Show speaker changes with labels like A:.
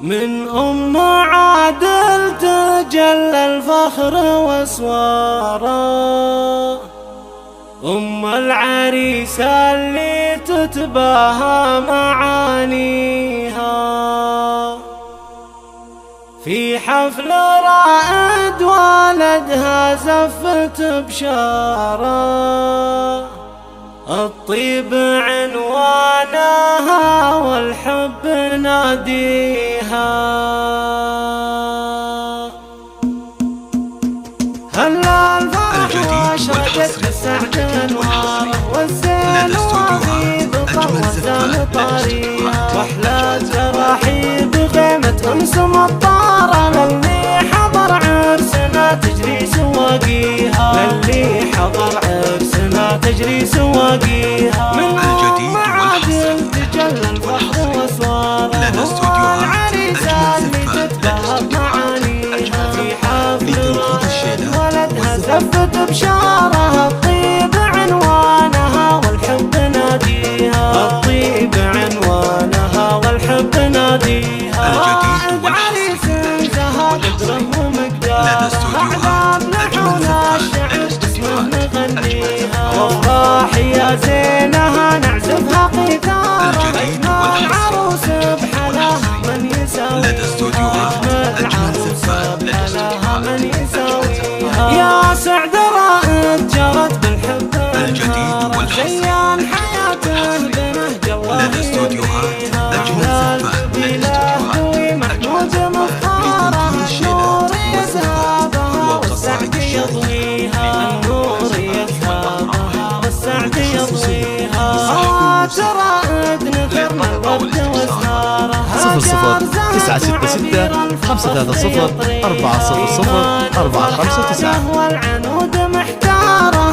A: من أم عادل تجلى الفخر واسواره، أم العريس اللي تتباهى معانيها. في حفل رائد والدها زفت بشاره، الطيب عنوانها والحب ناديها. هلا الفرح واشرقت بالسعد انواره، والزين وغيب طوزان طريقها، واحلى التراحيب بغيمة انس مطاره، للي حضر عرسنا تجري سواقيها، للي حضر عرسنا تجري سواقيها. من أم عادل تجلى الفخر واسواره، هو العريس اللي تتباهى بمعانيها. في حفل ولدها زفت بشاره، الطيب عنوانها والحب ناديها، الطيب عنوانها والحب ناديها. الجديد عريس انتهى قدره ومقداره، أحباب نحونا الشعر باسمه نغنيها، وافراح يا زينها نعزفها قيثارة. أجمل عروس بحلاها من يساويها، أجمل عروس بحلاها من يساويها. يا سعد رائد جرت بالحب انهاره، زيان حياته بنهج الله يبنيها. أحلى القبيلة ومحمود مختاره، النور يذهبها والسعد يضويها، النور يذهبها والسعد يضويها. صوت رائد نثرنا الورد وازهاره،
B: 00 966 530 400 459.
A: والعنود محتاره.